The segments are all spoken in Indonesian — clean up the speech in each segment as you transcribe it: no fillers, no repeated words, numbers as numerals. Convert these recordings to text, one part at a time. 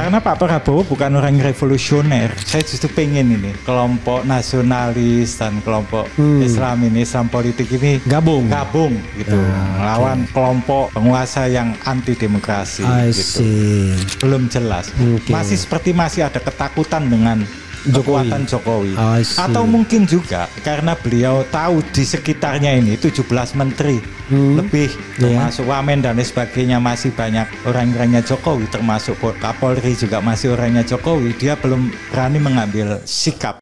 Karena Pak Prabowo bukan orang revolusioner. Saya justru pengen ini kelompok nasionalis dan kelompok Islam politik ini gabung gitu, melawan kelompok penguasa yang anti demokrasi gitu. Belum jelas. Masih ada ketakutan dengan kekuatan Jokowi. Atau mungkin juga karena beliau tahu di sekitarnya ini 17 menteri lebih termasuk Wamen dan sebagainya masih banyak orang-orangnya Jokowi, termasuk Kapolri juga masih orangnya Jokowi, dia belum berani mengambil sikap.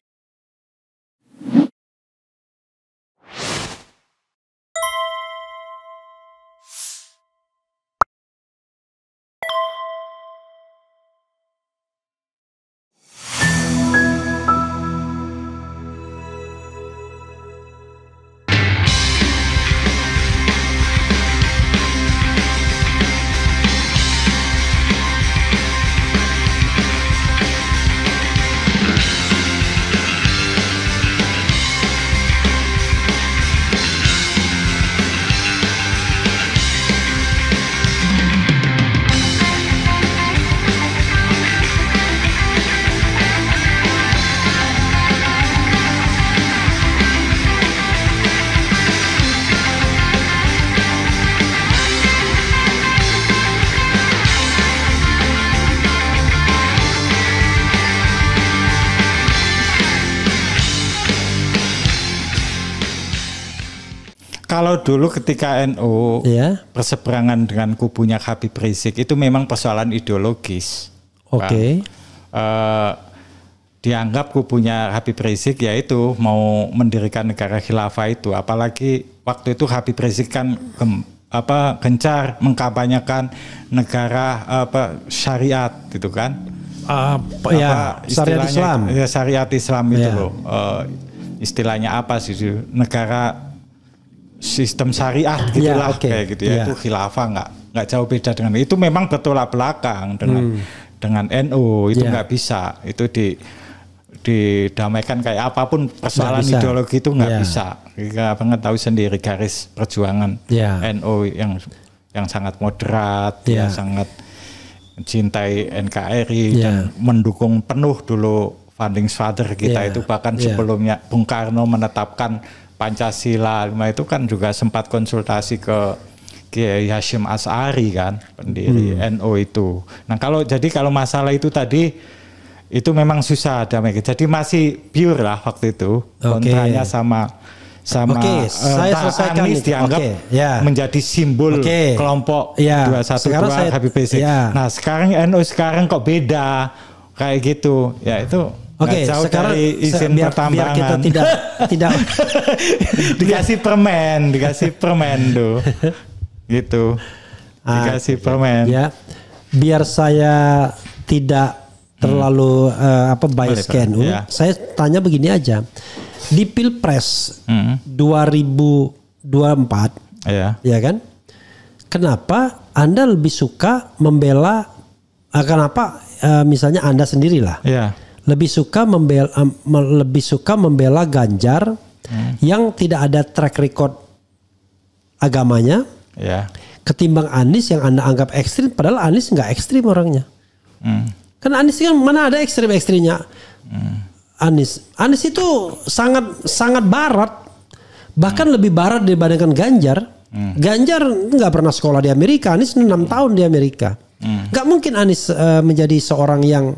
Kalau dulu ketika NU berseberangan dengan kubunya Habib Rizik itu memang persoalan ideologis. Dianggap kubunya Habib Rizik yaitu mau mendirikan negara khilafah itu. Apalagi waktu itu Habib Rizik kan gencar mengkampanyekan negara syariat gitu kan. Syariat Islam. Ya, syariat Islam itu loh. Istilahnya apa sih? Negara sistem syariat gitulah kayak gitu ya. Itu khilafah nggak jauh beda dengan itu. Memang bertolak belakang dengan NU itu nggak bisa. Itu didamaikan kayak apapun persoalan ideologi itu nggak bisa. Kita banget tahu sendiri garis perjuangan NU yang sangat moderat, yang sangat mencintai NKRI dan mendukung penuh dulu founding father kita itu, bahkan sebelumnya Bung Karno menetapkan Pancasila itu kan juga sempat konsultasi ke Kiai Hasyim Asy'ari kan, pendiri NU itu. Nah kalau masalah itu tadi itu memang susah damai. Jadi masih pure lah waktu itu kontranya sama saya selesaikan Anies dianggap menjadi simbol kelompok 212 Habib Rizik. Nah sekarang NU kok beda kayak gitu ya itu. Sekarang biar kita tidak dikasih permen tuh, gitu, dikasih permen. Ya, biar saya tidak terlalu bias ke NU. Saya tanya begini aja, di Pilpres 2024, ya kan? Kenapa Anda lebih suka membela? Misalnya Anda sendirilah. Lebih suka membela Ganjar yang tidak ada track record agamanya, ketimbang Anies yang Anda anggap ekstrim, padahal Anies nggak ekstrim orangnya. Kan Anies kan mana ada ekstrim-ekstrimnya. Anies itu sangat barat, bahkan lebih barat dibandingkan Ganjar. Ganjar nggak pernah sekolah di Amerika, Anies 6 tahun di Amerika. Nggak mungkin Anies menjadi seorang yang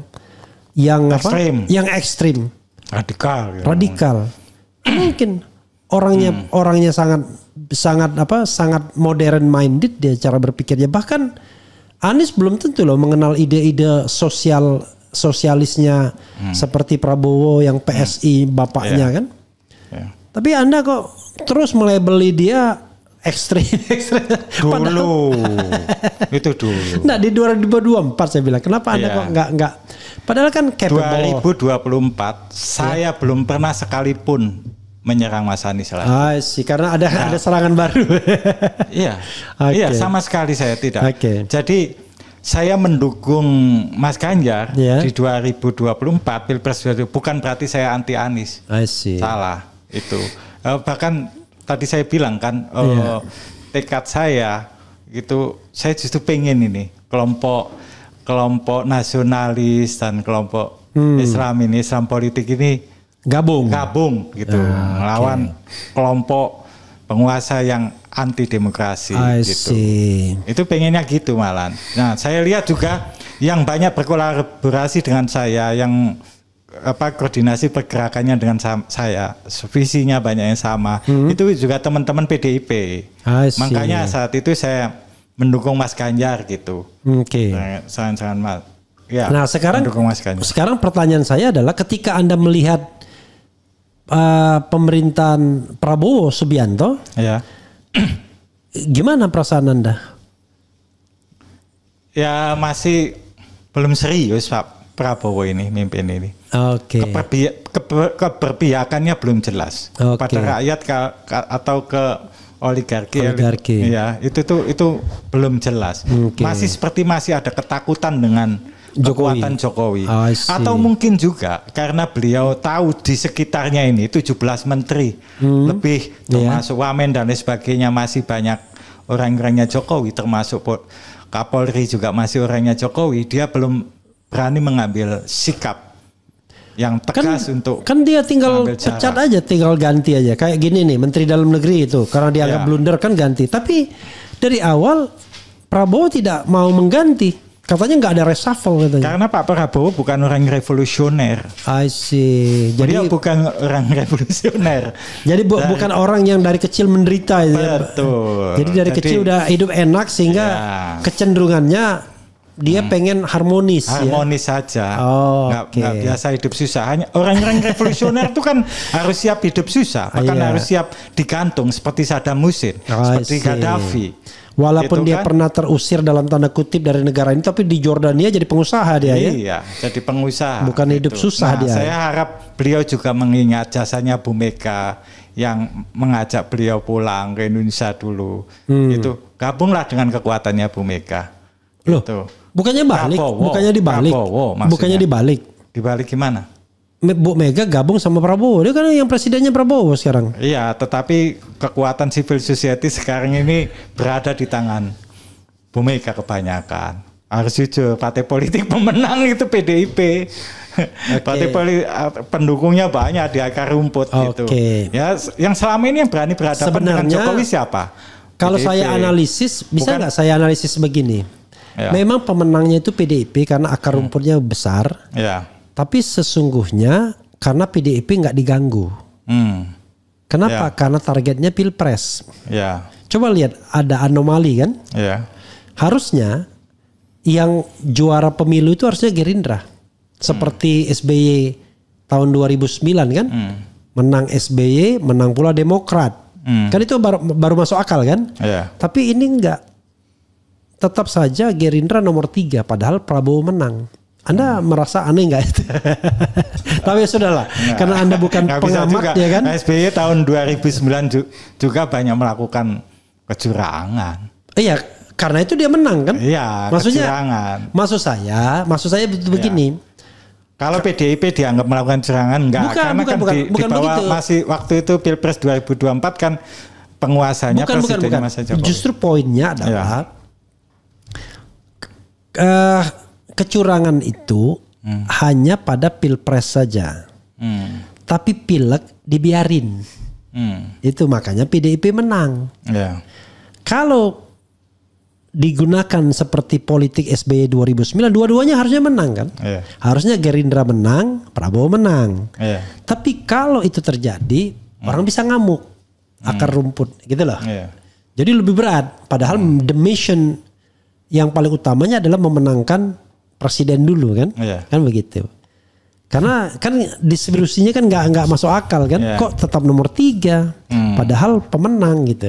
ekstrim, radikal. Mungkin orangnya sangat modern minded dia cara berpikirnya. Bahkan Anies belum tentu loh mengenal ide-ide sosialisnya seperti Prabowo yang PSI bapaknya kan. Tapi Anda kok terus melabeli dia ekstrim. Dulu. Itu dulu. Nah di 2024 saya bilang kenapa Anda kok nggak padahal kan capable. 2024 saya belum pernah sekalipun menyerang Mas Anies lagi. Karena ada serangan baru. Iya sama sekali saya tidak. Jadi saya mendukung Mas Ganjar di 2024 Pilpres bukan berarti saya anti Anies. Salah itu. Bahkan tadi saya bilang kan tekad saya gitu, saya justru pengen ini kelompok kelompok nasionalis dan kelompok Islam politik ini gabung gitu, melawan kelompok penguasa yang anti demokrasi gitu. Itu pengennya gitu malah. Nah, saya lihat juga yang banyak berkolaborasi dengan saya, yang koordinasi pergerakannya dengan saya, visinya banyak yang sama. Itu juga teman-teman PDIP. Makanya saat itu saya mendukung Mas Ganjar gitu. Sangat Mas. Ya, nah, sekarang pertanyaan saya adalah, ketika Anda melihat pemerintahan Prabowo Subianto, ya, gimana perasaan Anda? Ya masih belum serius Pak Prabowo ini mimpin ini. Keberpihakannya belum jelas pada rakyat atau ke oligarki. Ya, itu belum jelas. Masih ada ketakutan dengan kekuatan Jokowi. Atau mungkin juga karena beliau tahu di sekitarnya ini 17 menteri lebih, termasuk Wamen dan lain sebagainya, masih banyak orang-orangnya Jokowi, termasuk Kapolri juga masih orangnya Jokowi. Dia belum berani mengambil sikap yang tegas untuk dia tinggal pecat aja, tinggal ganti aja. Kayak gini nih, Menteri Dalam Negeri itu karena dianggap blunder kan ganti. Tapi dari awal Prabowo tidak mau mengganti. Katanya nggak ada reshuffle katanya. Karena Pak Prabowo bukan orang revolusioner. I see. Jadi dia bukan orang revolusioner. Jadi bukan orang yang dari kecil menderita. Betul. Jadi dari kecil udah hidup enak sehingga kecenderungannya dia pengen harmonis. Harmonis saja. Nggak biasa hidup susah. Hanya orang-orang revolusioner itu kan harus siap hidup susah. Bahkan harus siap digantung seperti Saddam Hussein, seperti Gaddafi. Walaupun dia pernah terusir dalam tanda kutip dari negara ini, tapi di Jordania jadi pengusaha dia. Iya, jadi pengusaha. Bukan hidup susah dia. Saya harap beliau juga mengingat jasanya Bu Mega yang mengajak beliau pulang ke Indonesia dulu. Itu gabunglah dengan kekuatannya Bu Mega. Loh, bukannya balik? Bukannya dibalik? Bukannya dibalik? Dibalik gimana? Bu Mega gabung sama Prabowo. Dia kan yang presidennya Prabowo sekarang. Iya, tetapi kekuatan civil society sekarang ini berada di tangan Bu Mega kebanyakan. Harus jujur, partai politik pemenang itu PDIP. Partai politik pendukungnya banyak di akar rumput gitu. Ya, yang selama ini yang berani berhadapan dengan Jokowi siapa? Kalau PDIP. Saya analisis, bisa nggak saya analisis begini? Memang pemenangnya itu PDIP karena akar rumputnya besar. Tapi sesungguhnya karena PDIP nggak diganggu. Kenapa? Karena targetnya Pilpres. Coba lihat, ada anomali kan? Harusnya yang juara pemilu itu harusnya Gerindra. Seperti SBY tahun 2009 kan? Menang SBY, menang pula Demokrat. Kan itu baru masuk akal kan? Tapi ini enggak. Tetap saja Gerindra nomor 3 padahal Prabowo menang. Anda merasa aneh nggak itu? Tapi ya sudahlah, karena Anda bukan pengamat ya kan? SBY tahun 2009 juga banyak melakukan kecurangan. Iya, karena itu dia menang kan? Iya, maksudnya, kecurangan. Maksud saya begini. Kalau PDIP dianggap melakukan kecurangan enggak, karena kan di bawah masih waktu itu Pilpres 2024 kan penguasanya presidennya Mas Jokowi. Justru poinnya adalah kecurangan itu hanya pada Pilpres saja. Tapi Pileg dibiarin. Itu makanya PDIP menang. Kalau digunakan seperti politik SBY 2009, dua-duanya harusnya menang kan? Harusnya Gerindra menang, Prabowo menang. Tapi kalau itu terjadi, orang bisa ngamuk. Akar rumput gitu loh. Jadi lebih berat. Padahal the mission yang paling utamanya adalah memenangkan presiden dulu kan, kan begitu. Karena kan distribusinya kan nggak masuk akal kan, kok tetap nomor 3, padahal pemenang gitu.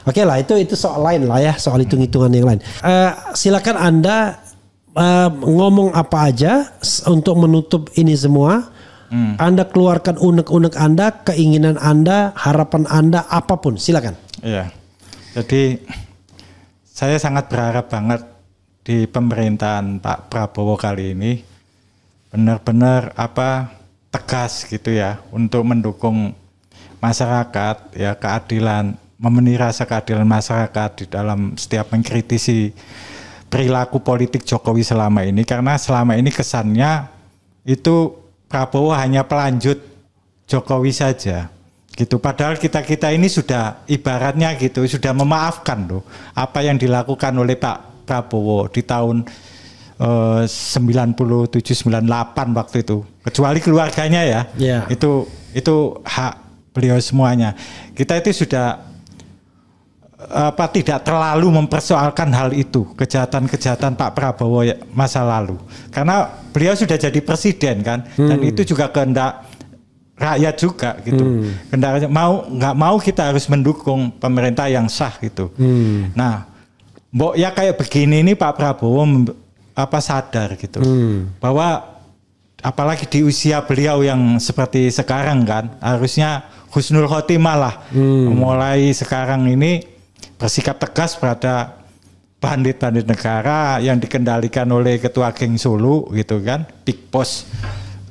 Oke lah, itu soal lain lah ya, soal hitung-hitungan yang lain. Silakan Anda ngomong apa aja untuk menutup ini semua. Anda keluarkan unek-unek Anda, keinginan Anda, harapan Anda, apapun, silakan. Jadi saya sangat berharap banget di pemerintahan Pak Prabowo kali ini benar-benar tegas gitu ya untuk mendukung masyarakat ya, keadilan, memenuhi rasa keadilan masyarakat di dalam setiap mengkritisi perilaku politik Jokowi selama ini, karena selama ini kesannya itu Prabowo hanya pelanjut Jokowi saja gitu. Padahal kita ini sudah ibaratnya gitu, sudah memaafkan loh apa yang dilakukan oleh Pak Prabowo di tahun 97-98 waktu itu, kecuali keluarganya ya. Itu hak beliau semuanya. Kita itu sudah tidak terlalu mempersoalkan hal itu, kejahatan-kejahatan Pak Prabowo masa lalu, karena beliau sudah jadi presiden kan, dan itu juga kehendak rakyat juga gitu. Kehendak nggak mau kita harus mendukung pemerintah yang sah gitu. Nah, mbok ya kayak begini nih Pak Prabowo sadar gitu bahwa apalagi di usia beliau yang seperti sekarang kan, harusnya husnul khotimah lah. Mulai sekarang ini bersikap tegas pada bandit-bandit negara yang dikendalikan oleh ketua geng Solo gitu kan, Big Boss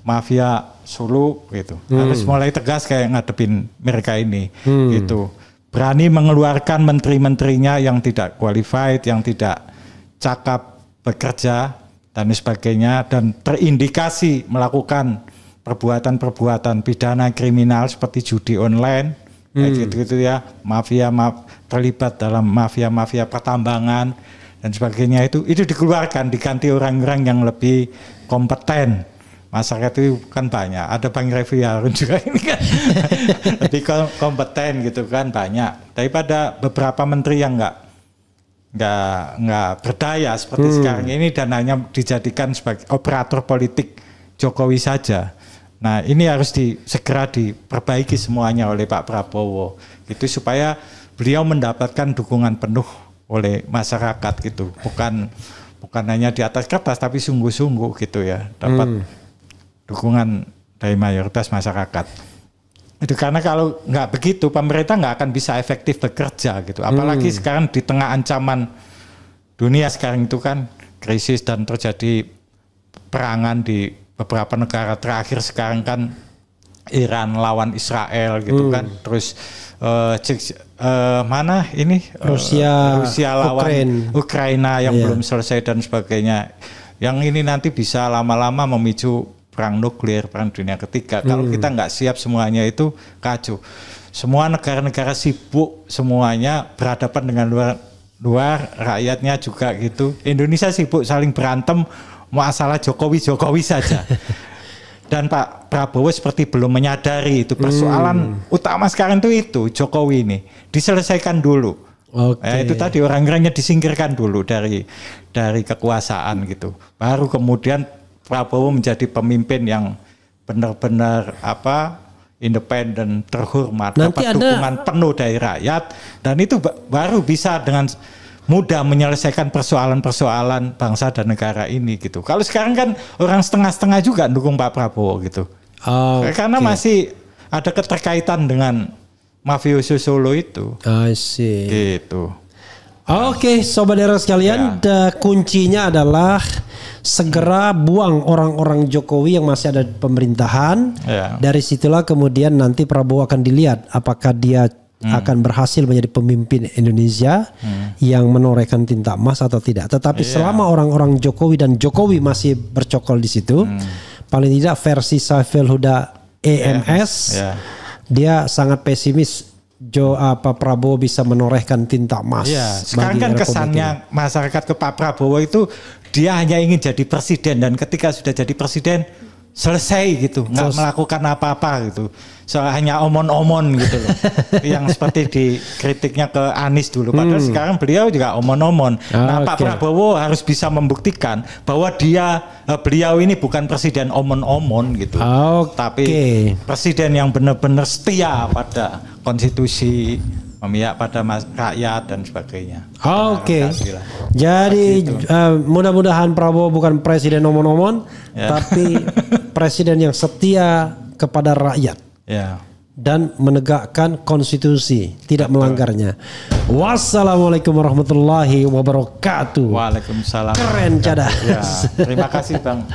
mafia Solo gitu. Harus mulai tegas kayak ngadepin mereka ini gitu. Berani mengeluarkan menteri-menterinya yang tidak qualified, yang tidak cakap bekerja dan sebagainya, dan terindikasi melakukan perbuatan-perbuatan pidana kriminal seperti judi online, kayak gitu ya, terlibat dalam mafia pertambangan dan sebagainya, itu dikeluarkan, diganti orang-orang yang lebih kompeten. Masyarakat itu kan banyak, ada Bang Refli Harun juga ini kan lebih kompeten gitu kan, banyak daripada beberapa menteri yang nggak berdaya seperti sekarang ini dan hanya dijadikan sebagai operator politik Jokowi saja. Nah, ini harus segera diperbaiki semuanya oleh Pak Prabowo gitu, supaya beliau mendapatkan dukungan penuh oleh masyarakat gitu, bukan hanya di atas kertas tapi sungguh-sungguh gitu ya, dapat dukungan dari mayoritas masyarakat. Itu karena kalau nggak begitu pemerintah nggak akan bisa efektif bekerja gitu. Apalagi sekarang di tengah ancaman dunia sekarang itu kan krisis dan terjadi perangan di beberapa negara, terakhir sekarang kan Iran lawan Israel gitu kan. Terus Rusia lawan Ukraina yang belum selesai dan sebagainya. Yang ini nanti bisa lama-lama memicu perang nuklir, perang dunia ketiga. Kalau kita nggak siap semuanya itu kacau. Semua negara-negara sibuk semuanya berhadapan dengan luar, rakyatnya juga gitu. Indonesia sibuk saling berantem masalah Jokowi saja. Dan Pak Prabowo seperti belum menyadari itu persoalan utama sekarang itu Jokowi ini diselesaikan dulu. Itu tadi orang-orangnya disingkirkan dulu dari kekuasaan gitu. Baru kemudian Prabowo menjadi pemimpin yang benar-benar independen, terhormat, dapat dukungan penuh dari rakyat, dan itu baru bisa dengan mudah menyelesaikan persoalan-persoalan bangsa dan negara ini gitu. Kalau sekarang kan orang setengah-setengah juga dukung Pak Prabowo gitu. Karena masih ada keterkaitan dengan mafioso Solo itu. Gitu. Sobat daerah sekalian, kuncinya adalah segera buang orang-orang Jokowi yang masih ada di pemerintahan. Dari situlah kemudian nanti Prabowo akan dilihat apakah dia akan berhasil menjadi pemimpin Indonesia yang menorehkan tinta emas atau tidak. Tetapi selama orang-orang Jokowi dan Jokowi masih bercokol di situ, paling tidak versi Saiful Huda EMS, dia sangat pesimis Prabowo bisa menorehkan tinta emas. Sekarang kan kesannya masyarakat ke Pak Prabowo itu dia hanya ingin jadi presiden, dan ketika sudah jadi presiden selesai gitu, nggak melakukan apa-apa gitu. Hanya omon-omon gitu loh. Yang seperti di kritiknya ke Anies dulu. Padahal sekarang beliau juga omon-omon. Nah, Pak Prabowo harus bisa membuktikan bahwa beliau ini bukan presiden omon-omon gitu. Tapi presiden yang benar-benar setia pada konstitusi, memihak pada rakyat dan sebagainya. Jadi mudah-mudahan Prabowo bukan presiden omon-omon, tapi presiden yang setia kepada rakyat. Dan menegakkan konstitusi, tidak melanggarnya. Wassalamualaikum warahmatullahi wabarakatuh. Waalaikumsalam. Keren cadas. Terima kasih Bang.